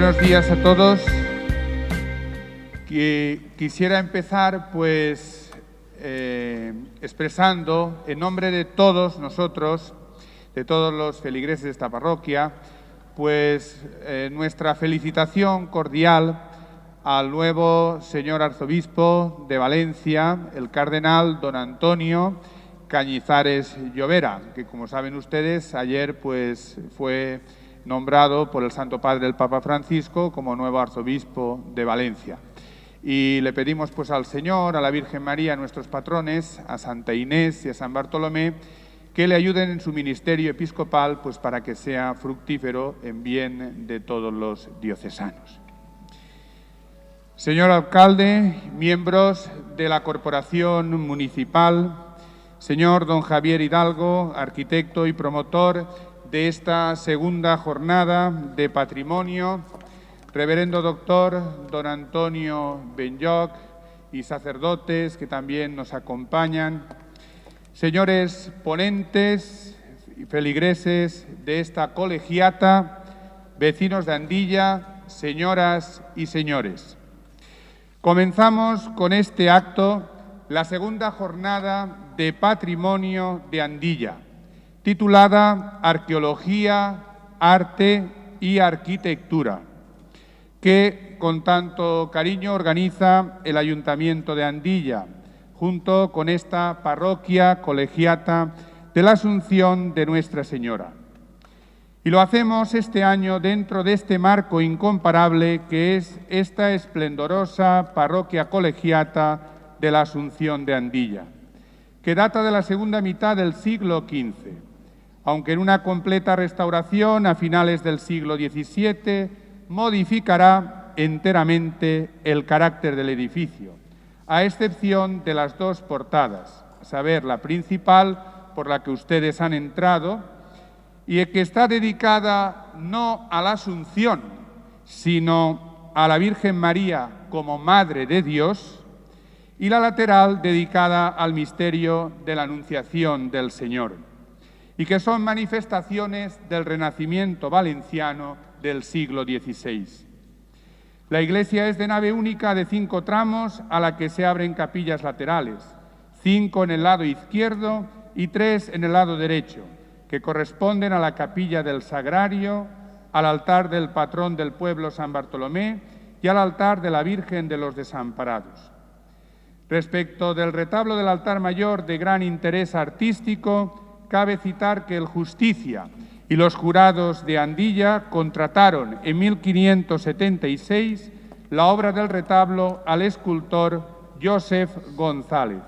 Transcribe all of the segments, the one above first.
Buenos días a todos. Quisiera empezar expresando en nombre de todos nosotros, de todos los feligreses de esta parroquia, nuestra felicitación cordial al nuevo señor arzobispo de Valencia, el cardenal don Antonio Cañizares Llovera, que como saben ustedes ayer fue nombrado por el Santo Padre el Papa Francisco como nuevo arzobispo de Valencia. Y le pedimos al Señor, a la Virgen María, a nuestros patrones, a Santa Inés y a San Bartolomé, que le ayuden en su ministerio episcopal para que sea fructífero en bien de todos los diocesanos. Señor alcalde, miembros de la corporación municipal, señor don Javier Hidalgo, arquitecto y promotor de esta segunda jornada de patrimonio, reverendo doctor don Antonio Benlloch y sacerdotes que también nos acompañan, señores ponentes y feligreses de esta colegiata, vecinos de Andilla, señoras y señores. Comenzamos con este acto la segunda jornada de patrimonio de Andilla, titulada Arqueología, Arte y Arquitectura, que con tanto cariño organiza el Ayuntamiento de Andilla, junto con esta parroquia colegiata de la Asunción de Nuestra Señora. Y lo hacemos este año dentro de este marco incomparable que es esta esplendorosa parroquia colegiata de la Asunción de Andilla, que data de la segunda mitad del siglo XV, aunque en una completa restauración a finales del siglo XVII modificará enteramente el carácter del edificio, a excepción de las dos portadas, a saber, la principal por la que ustedes han entrado y que está dedicada no a la Asunción, sino a la Virgen María como Madre de Dios, y la lateral dedicada al misterio de la Anunciación del Señor, y que son manifestaciones del Renacimiento valenciano del siglo XVI. La iglesia es de nave única de 5 tramos a la que se abren capillas laterales, 5 en el lado izquierdo y 3 en el lado derecho, que corresponden a la capilla del Sagrario, al altar del patrón del pueblo San Bartolomé y al altar de la Virgen de los Desamparados. Respecto del retablo del altar mayor de gran interés artístico, cabe citar que el Justicia y los jurados de Andilla contrataron en 1576 la obra del retablo al escultor Joseph González.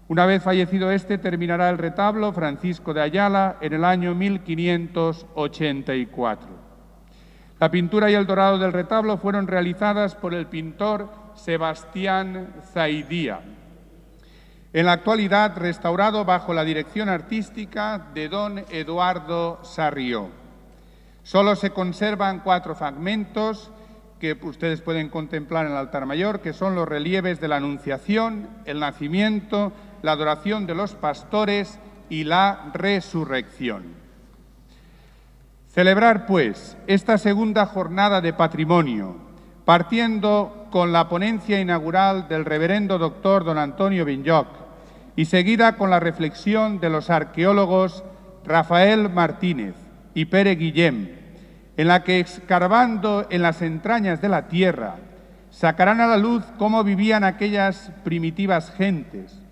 Una vez fallecido este, terminará el retablo Francisco de Ayala en el año 1584. La pintura y el dorado del retablo fueron realizadas por el pintor Sebastián Zaidía. En la actualidad, restaurado bajo la dirección artística de don Eduardo Sarrió. Solo se conservan 4 fragmentos que ustedes pueden contemplar en el altar mayor, que son los relieves de la Anunciación, el nacimiento, la adoración de los pastores y la resurrección. Celebrar, esta segunda jornada de patrimonio, partiendo con la ponencia inaugural del reverendo doctor don Antonio Benlloch y seguida con la reflexión de los arqueólogos Rafael Martínez y Pere Guillem, en la que, escarbando en las entrañas de la tierra, sacarán a la luz cómo vivían aquellas primitivas gentes,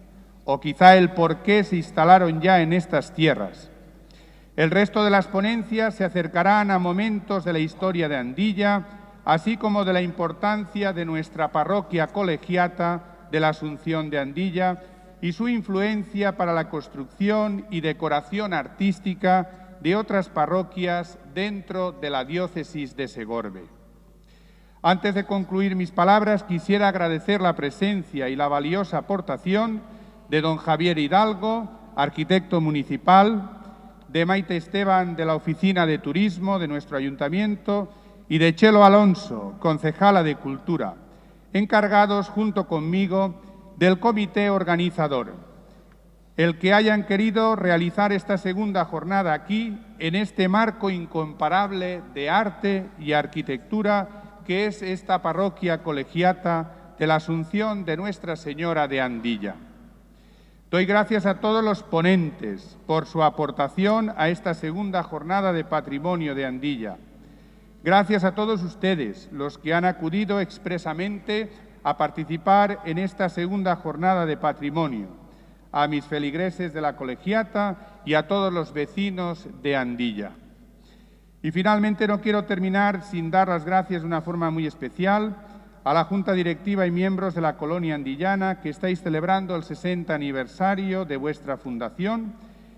o quizá el por qué se instalaron ya en estas tierras. El resto de las ponencias se acercarán a momentos de la historia de Andilla, así como de la importancia de nuestra parroquia colegiata de la Asunción de Andilla y su influencia para la construcción y decoración artística de otras parroquias dentro de la diócesis de Segorbe. Antes de concluir mis palabras, quisiera agradecer la presencia y la valiosa aportación de don Javier Hidalgo, arquitecto municipal, de Maite Esteban de la Oficina de Turismo de nuestro Ayuntamiento y de Chelo Alonso, concejala de Cultura, encargados junto conmigo del comité organizador. el que hayan querido realizar esta segunda jornada aquí, en este marco incomparable de arte y arquitectura que es esta parroquia colegiata de la Asunción de Nuestra Señora de Andilla. Doy gracias a todos los ponentes por su aportación a esta segunda jornada de Patrimonio de Andilla. Gracias a todos ustedes, los que han acudido expresamente a participar en esta segunda jornada de Patrimonio, a mis feligreses de la colegiata y a todos los vecinos de Andilla. Y finalmente no quiero terminar sin dar las gracias de una forma muy especial a la Junta Directiva y miembros de la Colonia Andillana, que estáis celebrando el 60 aniversario de vuestra fundación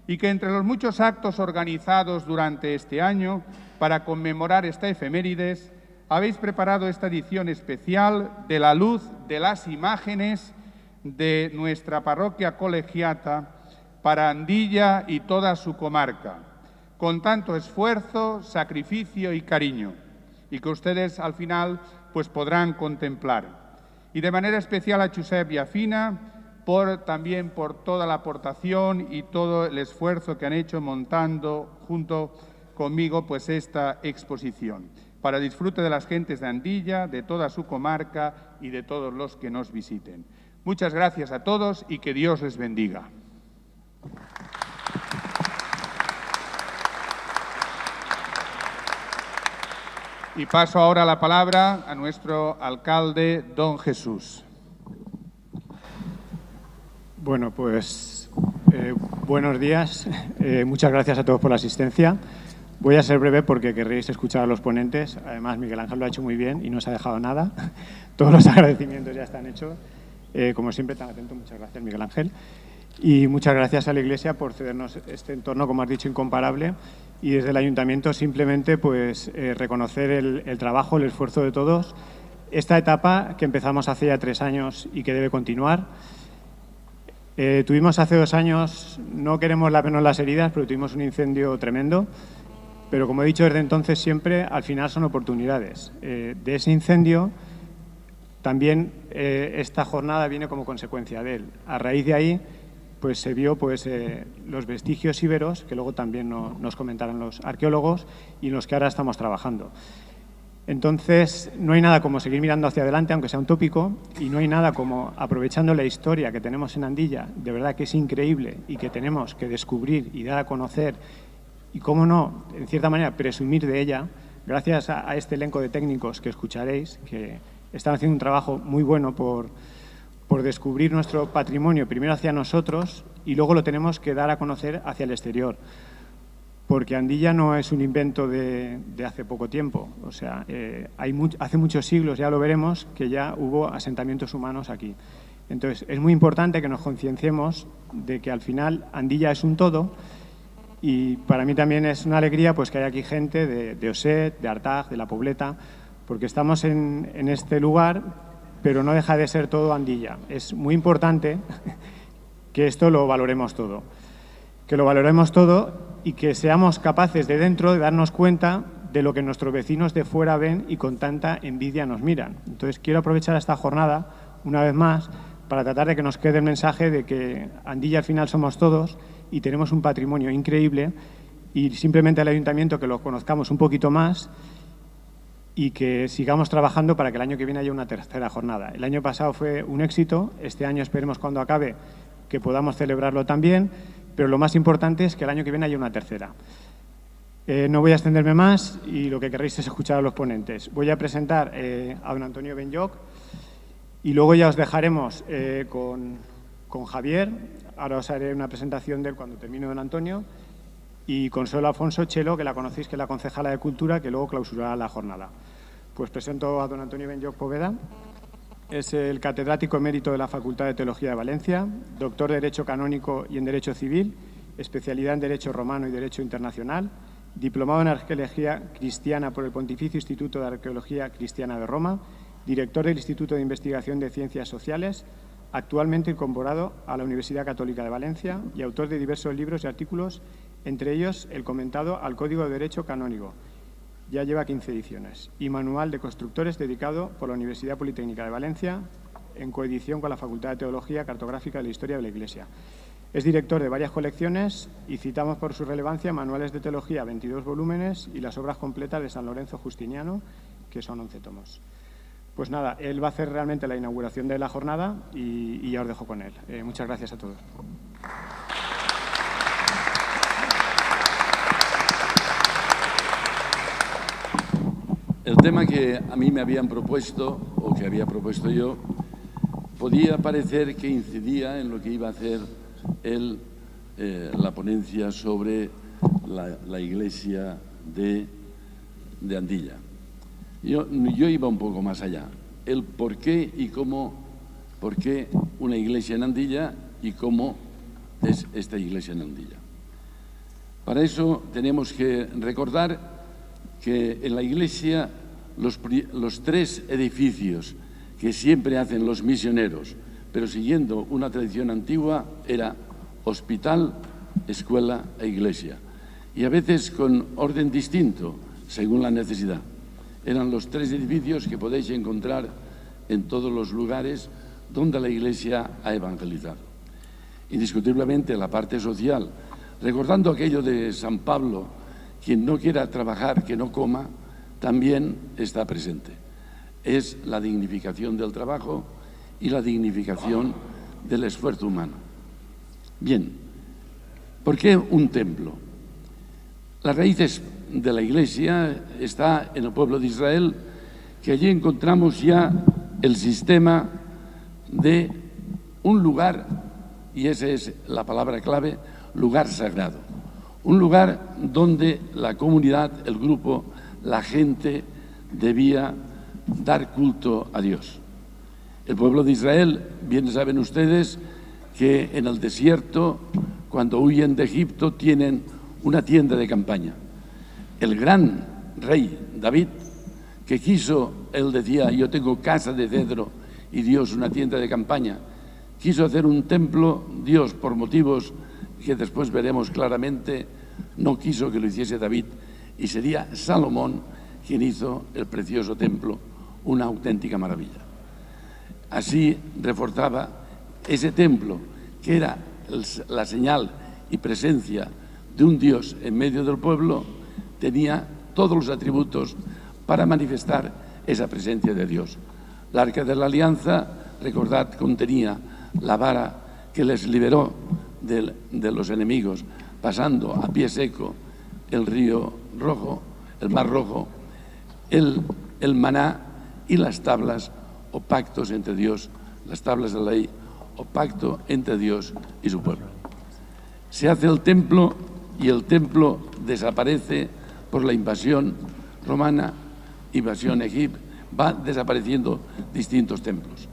y que entre los muchos actos organizados durante este año para conmemorar esta efemérides, habéis preparado esta edición especial de la luz de las imágenes de nuestra parroquia colegiata para Andilla y toda su comarca, con tanto esfuerzo, sacrificio y cariño, y que ustedes al final pues podrán contemplar. Y de manera especial a Josep y a Fina, también por toda la aportación y todo el esfuerzo que han hecho montando junto conmigo pues esta exposición, para disfrute de las gentes de Andilla, de toda su comarca y de todos los que nos visiten. Muchas gracias a todos y que Dios les bendiga. Y paso ahora la palabra a nuestro alcalde, don Jesús. Bueno, pues buenos días. Muchas gracias a todos por la asistencia. Voy a ser breve porque querréis escuchar a los ponentes. Además, Miguel Ángel lo ha hecho muy bien y no se ha dejado nada. Todos los agradecimientos ya están hechos. Como siempre, tan atento. Muchas gracias, Miguel Ángel. Y muchas gracias a la Iglesia por cedernos este entorno, como has dicho, incomparable. Y desde el Ayuntamiento simplemente pues reconocer el trabajo, el esfuerzo de todos. Esta etapa que empezamos hace ya 3 años y que debe continuar. Tuvimos hace 2 años, no queremos lavarnos las heridas, pero tuvimos un incendio tremendo. Pero como he dicho desde entonces siempre, al final son oportunidades. De ese incendio también esta jornada viene como consecuencia de él. A raíz de ahí pues se vio los vestigios íberos, que luego también nos comentaron los arqueólogos, y en los que ahora estamos trabajando. Entonces, no hay nada como seguir mirando hacia adelante, aunque sea un tópico, y no hay nada como, aprovechando la historia que tenemos en Andilla, de verdad que es increíble y que tenemos que descubrir y dar a conocer, y cómo no, en cierta manera, presumir de ella, gracias a este elenco de técnicos que escucharéis, que están haciendo un trabajo muy bueno por descubrir nuestro patrimonio primero hacia nosotros y luego lo tenemos que dar a conocer hacia el exterior. Porque Andilla no es un invento de hace poco tiempo. O sea, hace muchos siglos, ya lo veremos, que ya hubo asentamientos humanos aquí. Entonces, es muy importante que nos concienciemos de que al final Andilla es un todo y para mí también es una alegría pues que haya aquí gente de Oset, de Artag, de La Pobleta, porque estamos en este lugar, pero no deja de ser todo Andilla. Es muy importante que esto lo valoremos todo. Que lo valoremos todo y que seamos capaces de dentro de darnos cuenta de lo que nuestros vecinos de fuera ven y con tanta envidia nos miran. Entonces, quiero aprovechar esta jornada, una vez más, para tratar de que nos quede el mensaje de que Andilla al final somos todos y tenemos un patrimonio increíble y simplemente al Ayuntamiento que lo conozcamos un poquito más y que sigamos trabajando para que el año que viene haya una tercera jornada. El año pasado fue un éxito, este año esperemos cuando acabe que podamos celebrarlo también, pero lo más importante es que el año que viene haya una tercera. No voy a extenderme más y lo que querréis es escuchar a los ponentes. Voy a presentar a don Antonio Benlloch y luego ya os dejaremos con Javier. Ahora os haré una presentación de él cuando termine don Antonio y Consuelo Afonso Chelo, que la conocéis, que es la concejala de Cultura, que luego clausurará la jornada. Pues presento a don Antonio Benlloch Poveda. Es el catedrático emérito de la Facultad de Teología de Valencia, doctor de Derecho Canónico y en Derecho Civil, especialidad en Derecho Romano y Derecho Internacional, diplomado en Arqueología Cristiana por el Pontificio Instituto de Arqueología Cristiana de Roma, director del Instituto de Investigación de Ciencias Sociales, actualmente incorporado a la Universidad Católica de Valencia y autor de diversos libros y artículos, entre ellos el comentado al Código de Derecho Canónico. Ya lleva 15 ediciones. Y Manual de Constructores, dedicado por la Universidad Politécnica de Valencia, en coedición con la Facultad de Teología Cartográfica de la Historia de la Iglesia. Es director de varias colecciones y citamos por su relevancia manuales de teología, 22 volúmenes, y las obras completas de San Lorenzo Justiniano, que son 11 tomos. Pues nada, él va a hacer realmente la inauguración de la jornada y ya os dejo con él. Muchas gracias a todos. El tema que a mí me habían propuesto, o que había propuesto yo, podía parecer que incidía en lo que iba a hacer él, la ponencia sobre la iglesia de Andilla. Yo iba un poco más allá. El por qué y cómo, por qué una iglesia en Andilla y cómo es esta iglesia en Andilla. Para eso tenemos que recordar que en la iglesia los tres edificios que siempre hacen los misioneros, pero siguiendo una tradición antigua, era hospital, escuela e iglesia. Y a veces con orden distinto, según la necesidad. Eran los tres edificios que podéis encontrar en todos los lugares donde la iglesia ha evangelizado. Indiscutiblemente la parte social, recordando aquello de San Pablo, quien no quiera trabajar, que no coma, también está presente. Es la dignificación del trabajo y la dignificación del esfuerzo humano. Bien, ¿por qué un templo? Las raíces de la iglesia está en el pueblo de Israel, que allí encontramos ya el sistema de un lugar, y esa es la palabra clave, lugar sagrado. Un lugar donde la comunidad, el grupo, la gente debía dar culto a Dios. El pueblo de Israel, bien saben ustedes que en el desierto, cuando huyen de Egipto, tienen una tienda de campaña. El gran rey David, que quiso, él decía, yo tengo casa de cedro y Dios una tienda de campaña, quiso hacer un templo, Dios, por motivos que después veremos claramente, no quiso que lo hiciese David, y sería Salomón quien hizo el precioso templo, una auténtica maravilla. Así reforzaba ese templo, que era la señal y presencia de un Dios en medio del pueblo, tenía todos los atributos para manifestar esa presencia de Dios. El Arca de la Alianza, recordad, contenía la vara que les liberó de los enemigos, pasando a pie seco el río rojo, el mar rojo, el maná y las tablas o pactos entre Dios, las tablas de la ley o pacto entre Dios y su pueblo. Se hace el templo y el templo desaparece por la invasión romana, invasión egipcia, va desapareciendo distintos templos.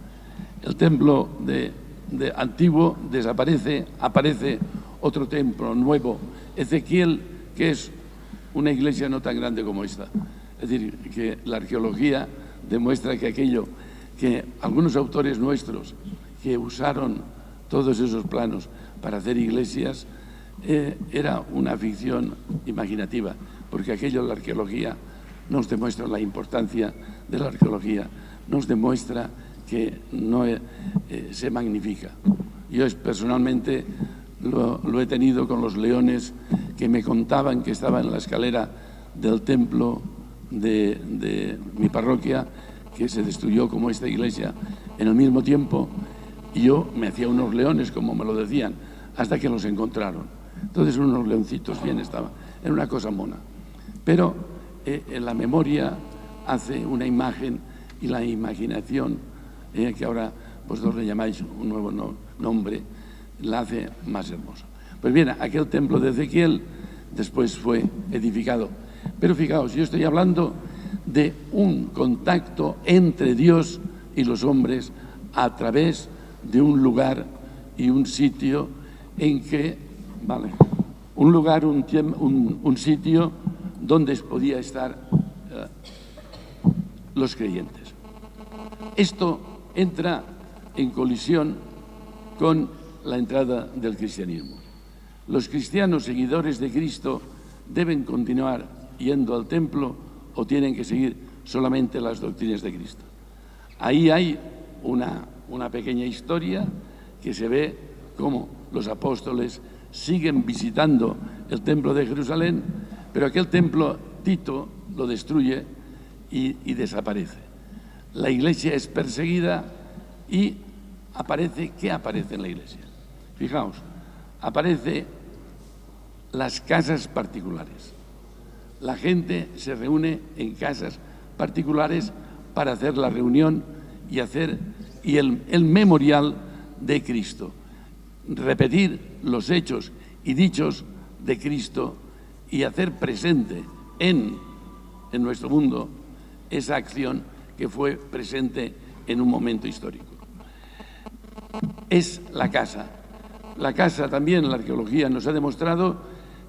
El templo de antiguo desaparece, aparece otro templo nuevo, Ezequiel, que es una iglesia no tan grande como esta. Es decir, que la arqueología demuestra que aquello que algunos autores nuestros que usaron todos esos planos para hacer iglesias era una ficción imaginativa, porque aquello la arqueología nos demuestra la importancia de la arqueología, nos demuestra que no se magnifica. Yo personalmente lo he tenido con los leones que me contaban que estaban en la escalera del templo de mi parroquia, que se destruyó como esta iglesia en el mismo tiempo, y yo me hacía unos leones, como me lo decían, hasta que los encontraron. Entonces unos leoncitos bien estaban, era una cosa mona. Pero en la memoria hace una imagen, y la imaginación, que ahora vosotros le llamáis un nuevo nombre, la hace más hermosa. Pues bien, aquel templo de Ezequiel después fue edificado. Pero fijaos, yo estoy hablando de un contacto entre Dios y los hombres a través de un lugar y un sitio en que, un lugar, un sitio donde podía estar los creyentes. Esto entra en colisión con la entrada del cristianismo. Los cristianos seguidores de Cristo deben continuar yendo al templo o tienen que seguir solamente las doctrinas de Cristo. Ahí hay una pequeña historia que se ve cómo los apóstoles siguen visitando el templo de Jerusalén, pero aquel templo Tito lo destruye y desaparece. La iglesia es perseguida y aparece, ¿qué aparece en la iglesia? Fijaos, aparece las casas particulares. La gente se reúne en casas particulares para hacer la reunión y hacer el memorial de Cristo. Repetir los hechos y dichos de Cristo y hacer presente en nuestro mundo esa acción que fue presente en un momento histórico. Es la casa. La casa también, la arqueología nos ha demostrado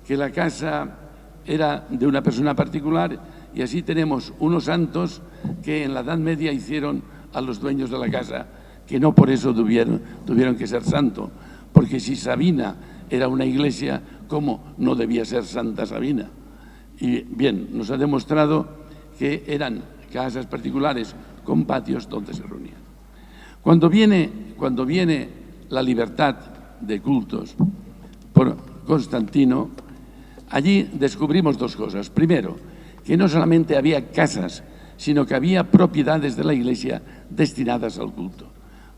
que la casa era de una persona particular y así tenemos unos santos que en la Edad Media hicieron a los dueños de la casa, que no por eso tuvieron que ser santos, porque si Sabina era una iglesia, ¿cómo no debía ser Santa Sabina? Y bien, nos ha demostrado que eran casas particulares con patios donde se reunían. Cuando viene la libertad de cultos por Constantino, allí descubrimos dos cosas. Primero, que no solamente había casas, sino que había propiedades de la Iglesia destinadas al culto,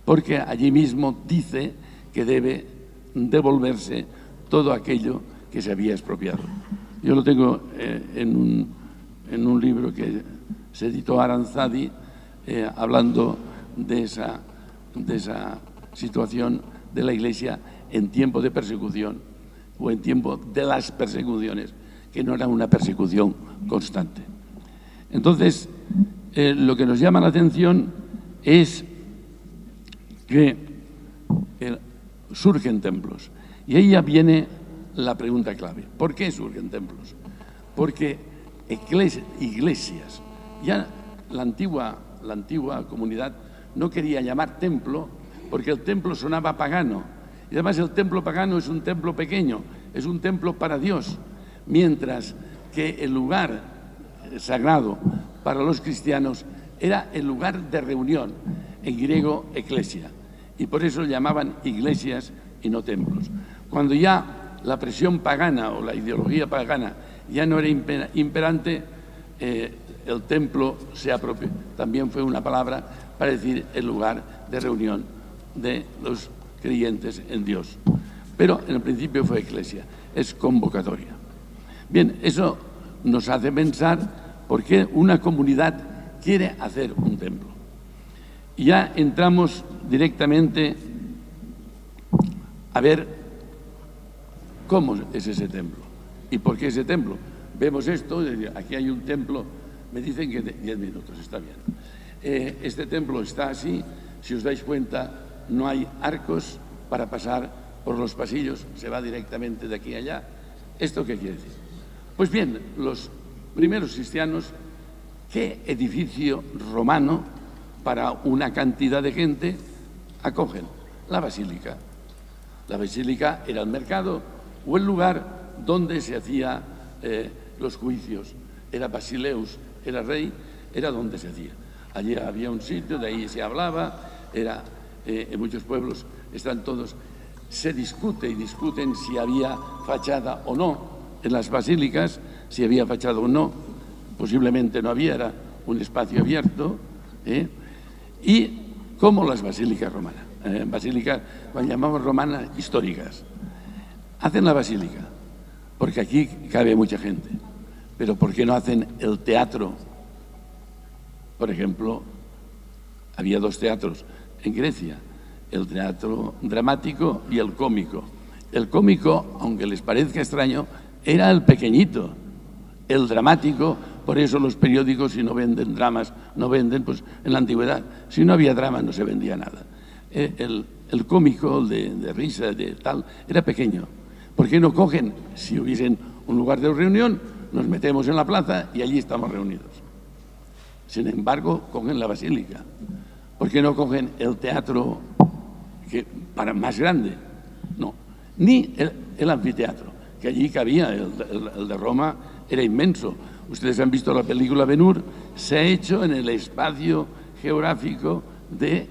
porque allí mismo dice que debe devolverse todo aquello que se había expropiado. Yo lo tengo en un libro que se editó Aranzadi, hablando de esa situación de la Iglesia en tiempo de persecución o en tiempo de las persecuciones, que no era una persecución constante. Entonces, lo que nos llama la atención es que surgen templos. Y ahí ya viene la pregunta clave. ¿Por qué surgen templos? Porque iglesias, ya la antigua comunidad no quería llamar templo porque el templo sonaba pagano. Y además el templo pagano es un templo pequeño, es un templo para Dios, mientras que el lugar sagrado para los cristianos era el lugar de reunión, en griego eclesia, y por eso llamaban iglesias y no templos. Cuando ya la presión pagana o la ideología pagana ya no era imperante, el templo se apropió, también fue una palabra para decir el lugar de reunión de los creyentes en Dios. Pero en el principio fue eclesia, es convocatoria. Bien, eso nos hace pensar por qué una comunidad quiere hacer un templo. Y ya entramos directamente a ver cómo es ese templo y por qué ese templo. Vemos esto, aquí hay un templo, me dicen que 10 minutos, está bien. Este templo está así, si os dais cuenta, no hay arcos para pasar por los pasillos, se va directamente de aquí a allá. ¿Esto qué quiere decir? Pues bien, los primeros cristianos, ¿qué edificio romano para una cantidad de gente acogen? La basílica. La basílica era el mercado o el lugar donde se hacían los juicios. Era Basileus, era rey, era donde se hacía. Allí había un sitio, de ahí se hablaba, en muchos pueblos están todos, se discute y discuten si había fachada o no en las basílicas, si había fachada o no, posiblemente no había, era un espacio abierto, y como las basílicas romanas, basílicas, cuando llamamos romanas, históricas, hacen la basílica, porque aquí cabe mucha gente, pero ¿por qué no hacen el teatro? Por ejemplo, había dos teatros en Grecia, el teatro dramático y el cómico. El cómico, aunque les parezca extraño, era el pequeñito. El dramático, por eso los periódicos, si no venden dramas, no venden, pues en la antigüedad, si no había drama no se vendía nada. El cómico, de risa, de tal, era pequeño. ¿Por qué no cogen, si hubiesen un lugar de reunión, nos metemos en la plaza y allí estamos reunidos? Sin embargo, cogen la basílica. ¿Por qué no cogen el teatro para más grande? No, ni el anfiteatro, que allí cabía, el de Roma era inmenso. Ustedes han visto la película Ben-Hur, se ha hecho en el espacio geográfico del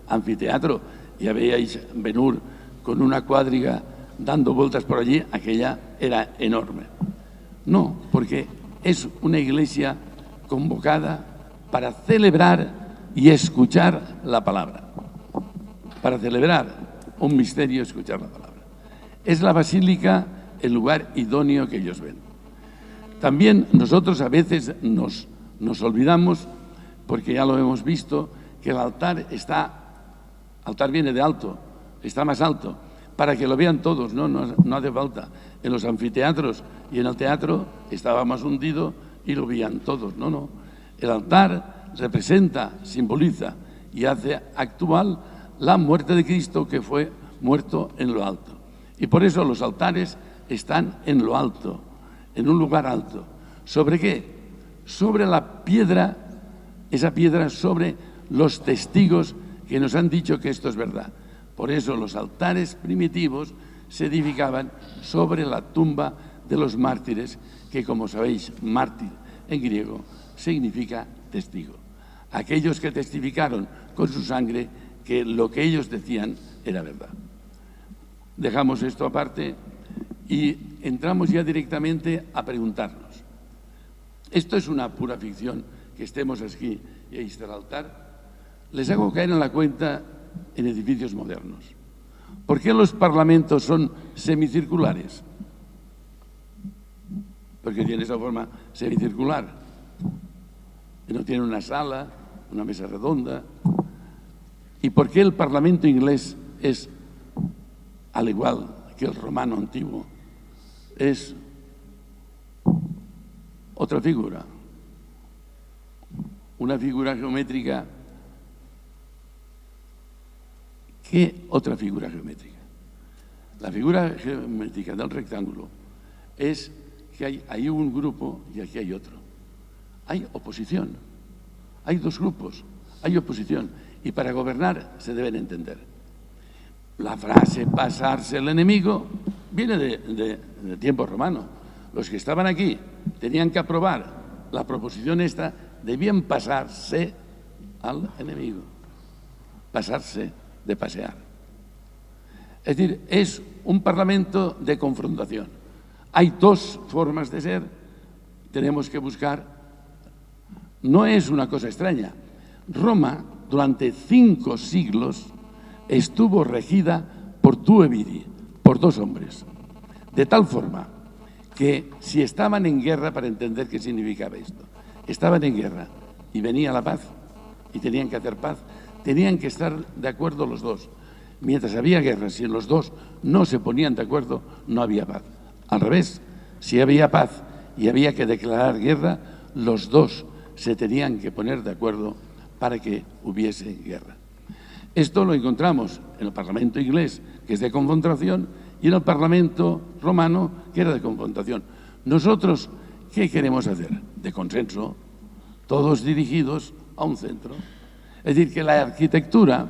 anfiteatro. Ya veíais Ben-Hur con una cuadriga dando vueltas por allí, aquella era enorme. No, porque es una iglesia convocada para celebrar y escuchar la palabra. Para celebrar un misterio, escuchar la palabra. Es la basílica el lugar idóneo que ellos ven. También nosotros a veces nos olvidamos, porque ya lo hemos visto, que el altar viene de alto, está más alto, para que lo vean todos, no hace falta. En los anfiteatros y en el teatro estaba más hundido y lo veían todos, no. El altar representa, simboliza y hace actual la muerte de Cristo, que fue muerto en lo alto. Y por eso los altares están en lo alto, en un lugar alto. ¿Sobre qué? Sobre la piedra, esa piedra sobre los testigos que nos han dicho que esto es verdad. Por eso los altares primitivos se edificaban sobre la tumba de los mártires, que como sabéis, mártir en griego significa testigo. Aquellos que testificaron con su sangre que lo que ellos decían era verdad. Dejamos esto aparte y entramos ya directamente a preguntarnos. ¿Esto es una pura ficción que estemos aquí y ahí está el altar? Les hago caer en la cuenta en edificios modernos. ¿Por qué los parlamentos son semicirculares? Porque tiene esa forma semicircular. Y no tiene una sala, una mesa redonda. ¿Y por qué el Parlamento inglés es, al igual que el romano antiguo, es otra figura? Una figura geométrica. ¿Qué otra figura geométrica? La figura geométrica del rectángulo es que hay un grupo y aquí hay otro. Hay oposición. Hay dos grupos. Hay oposición. Y para gobernar se deben entender. La frase pasarse el enemigo viene de tiempo romano. Los que estaban aquí tenían que aprobar la proposición esta, debían pasarse al enemigo. Pasarse de pasear. Es decir, es un parlamento de confrontación. Hay dos formas de ser, tenemos que buscar. No es una cosa extraña. Roma, durante 5 siglos, estuvo regida por tu viri, por dos hombres. De tal forma que si estaban en guerra, para entender qué significaba esto, estaban en guerra y venía la paz y tenían que hacer paz, tenían que estar de acuerdo los dos. Mientras había guerra, si los dos no se ponían de acuerdo, no había paz. Al revés, si había paz y había que declarar guerra, los dos se tenían que poner de acuerdo para que hubiese guerra. Esto lo encontramos en el Parlamento inglés, que es de confrontación, y en el Parlamento romano, que era de confrontación. Nosotros, ¿qué queremos hacer? De consenso, todos dirigidos a un centro. Es decir, que la arquitectura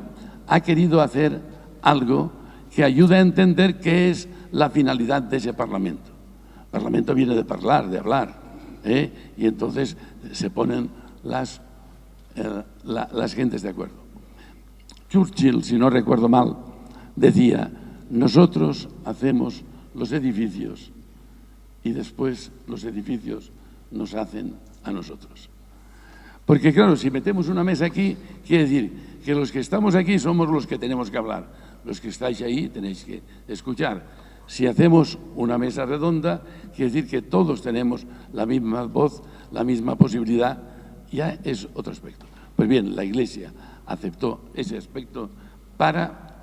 ha querido hacer algo que ayude a entender qué es la finalidad de ese Parlamento. El Parlamento viene de hablar, y entonces se ponen las gentes de acuerdo. Churchill, si no recuerdo mal, decía, nosotros hacemos los edificios y después los edificios nos hacen a nosotros. Porque claro, si metemos una mesa aquí, quiere decir que los que estamos aquí somos los que tenemos que hablar. Los que estáis ahí tenéis que escuchar. Si hacemos una mesa redonda, quiere decir que todos tenemos la misma voz, la misma posibilidad, ya es otro aspecto. Pues bien, la Iglesia aceptó ese aspecto para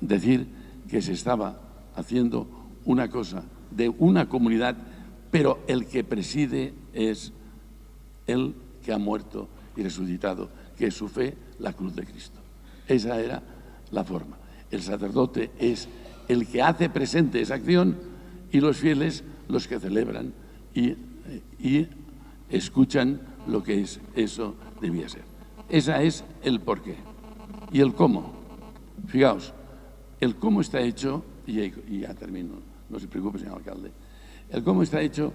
decir que se estaba haciendo una cosa de una comunidad, pero el que preside es el que ha muerto y resucitado, que es su fe, la cruz de Cristo. Esa era la forma. El sacerdote es el que hace presente esa acción y los fieles los que celebran y escuchan lo que es, eso debía ser. Ese es el porqué. Y el cómo. Fijaos, el cómo está hecho, y ya termino, no se preocupe, señor alcalde, el cómo está hecho,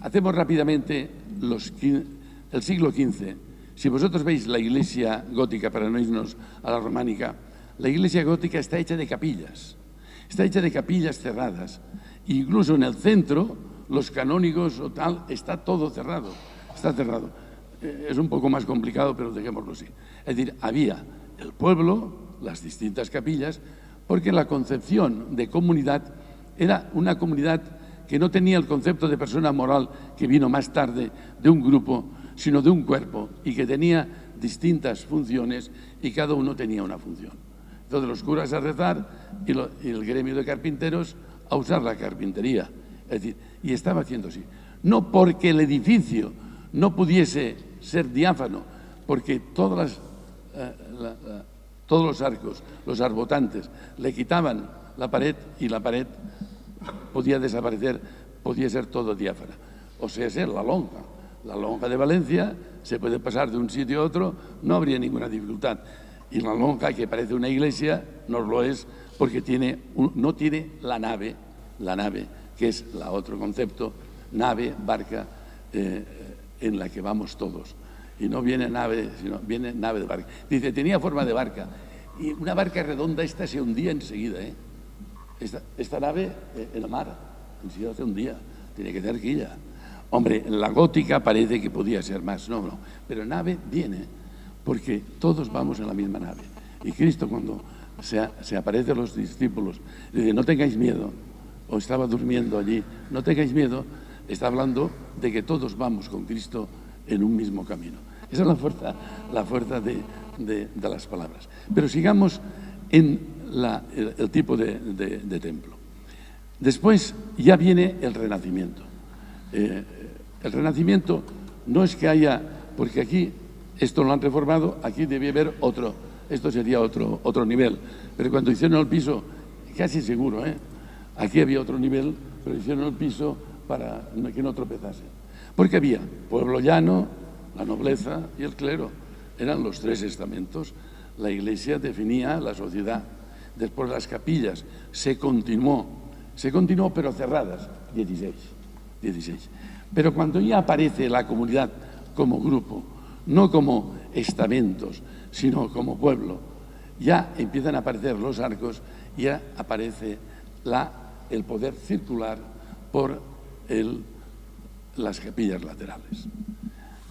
hacemos rápidamente el siglo XV. Si vosotros veis la iglesia gótica, para no irnos a la románica, La iglesia gótica está hecha de capillas, cerradas. Incluso en el centro, los canónigos o tal, está todo cerrado, está cerrado. Es un poco más complicado, pero dejémoslo así. Es decir, había el pueblo, las distintas capillas, porque la concepción de comunidad era una comunidad que no tenía el concepto de persona moral que vino más tarde de un grupo, sino de un cuerpo, y que tenía distintas funciones y cada uno tenía una función. Entonces los curas a rezar y el gremio de carpinteros a usar la carpintería. Es decir, y estaba haciendo así. No porque el edificio no pudiese ser diáfano, porque todos los arcos, los arbotantes, le quitaban la pared y la pared podía desaparecer, podía ser todo diáfana. O sea, ser la lonja de Valencia se puede pasar de un sitio a otro, no habría ninguna dificultad. Y la lonja, que parece una iglesia, no lo es porque no tiene la nave, que es el otro concepto, nave, barca, en la que vamos todos. Y no viene nave, sino viene nave de barca. Dice, tenía forma de barca. Y una barca redonda, esta se hundía enseguida, ¿eh? Esta nave en la mar, enseguida se hundía. Tiene que ser quilla. Hombre, en la gótica parece que podía ser más, no. Pero nave viene porque todos vamos en la misma nave. Y Cristo, cuando se aparece a los discípulos, dice, no tengáis miedo, o estaba durmiendo allí, no tengáis miedo, está hablando de que todos vamos con Cristo en un mismo camino. Esa es la fuerza de las palabras. Pero sigamos en el tipo de templo. Después ya viene el Renacimiento. El Renacimiento no es que haya, porque aquí esto lo han reformado, aquí debía haber otro, esto sería otro nivel. Pero cuando hicieron el piso, casi seguro, aquí había otro nivel, pero hicieron el piso para que no tropezase. Porque había pueblo llano, la nobleza y el clero. Eran los tres estamentos. La Iglesia definía la sociedad. Después las capillas. Se continuó, pero cerradas, 16. Pero cuando ya aparece la comunidad como grupo, no como estamentos, sino como pueblo, ya empiezan a aparecer los arcos, ya aparece el poder circular por las capillas laterales.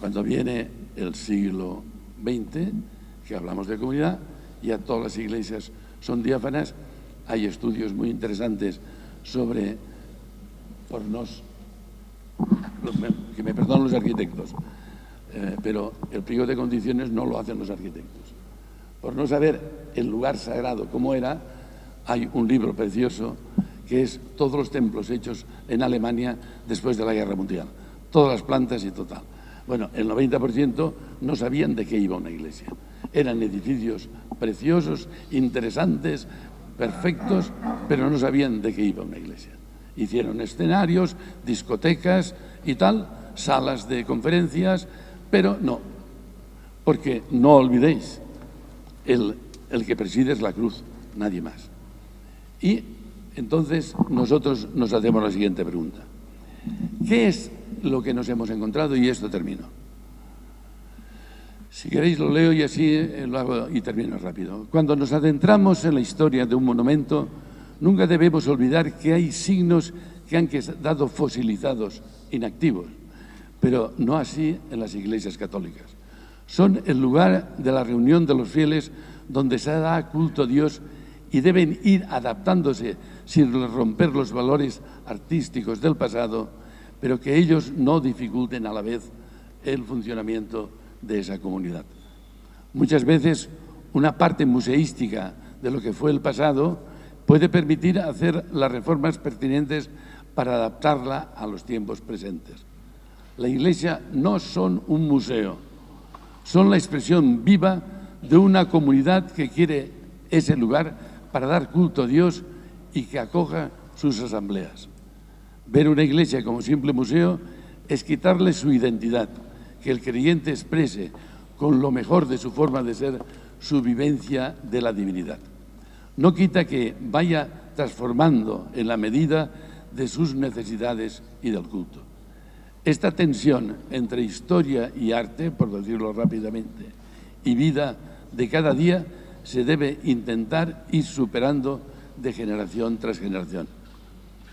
Cuando viene el siglo XX, que hablamos de comunidad, ya todas las iglesias son diáfanas. Hay estudios muy interesantes sobre, que me perdonen los arquitectos, pero el pliego de condiciones no lo hacen los arquitectos. Por no saber el lugar sagrado cómo era, hay un libro precioso que es todos los templos hechos en Alemania después de la Guerra Mundial. Todas las plantas y total. Bueno, el 90% no sabían de qué iba una iglesia. Eran edificios preciosos, interesantes, perfectos, pero no sabían de qué iba una iglesia. Hicieron escenarios, discotecas y tal, salas de conferencias, pero no, porque no olvidéis, el que preside es la cruz, nadie más. Y entonces nosotros nos hacemos la siguiente pregunta. ¿Qué es lo que nos hemos encontrado? Y esto termino. Si queréis lo leo y así lo hago y termino rápido. Cuando nos adentramos en la historia de un monumento, nunca debemos olvidar que hay signos que han quedado fosilizados, inactivos, pero no así en las iglesias católicas. Son el lugar de la reunión de los fieles donde se da culto a Dios y deben ir adaptándose sin romper los valores artísticos del pasado, pero que ellos no dificulten a la vez el funcionamiento de esa comunidad. Muchas veces una parte museística de lo que fue el pasado puede permitir hacer las reformas pertinentes para adaptarla a los tiempos presentes. La Iglesia no son un museo, son la expresión viva de una comunidad que quiere ese lugar para dar culto a Dios y que acoja sus asambleas. Ver una iglesia como simple museo es quitarle su identidad, que el creyente exprese con lo mejor de su forma de ser su vivencia de la divinidad. No quita que vaya transformando en la medida de sus necesidades y del culto. Esta tensión entre historia y arte, por decirlo rápidamente, y vida de cada día se debe intentar ir superando de generación tras generación.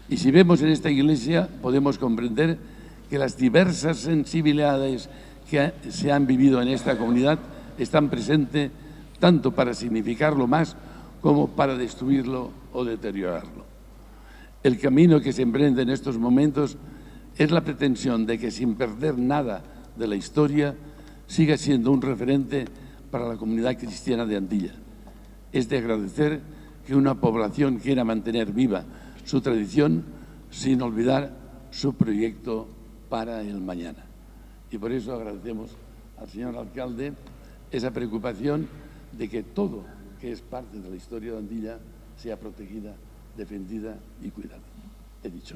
Y si vemos en esta iglesia, podemos comprender que las diversas sensibilidades que se han vivido en esta comunidad están presentes tanto para significarlo más como para destruirlo o deteriorarlo. El camino que se emprende en estos momentos es la pretensión de que, sin perder nada de la historia, siga siendo un referente para la comunidad cristiana de Andilla. Es de agradecer que una población quiera mantener viva su tradición sin olvidar su proyecto para el mañana. Y por eso agradecemos al señor alcalde esa preocupación de que todo que es parte de la historia de Andilla sea protegida, defendida y cuidada. He dicho.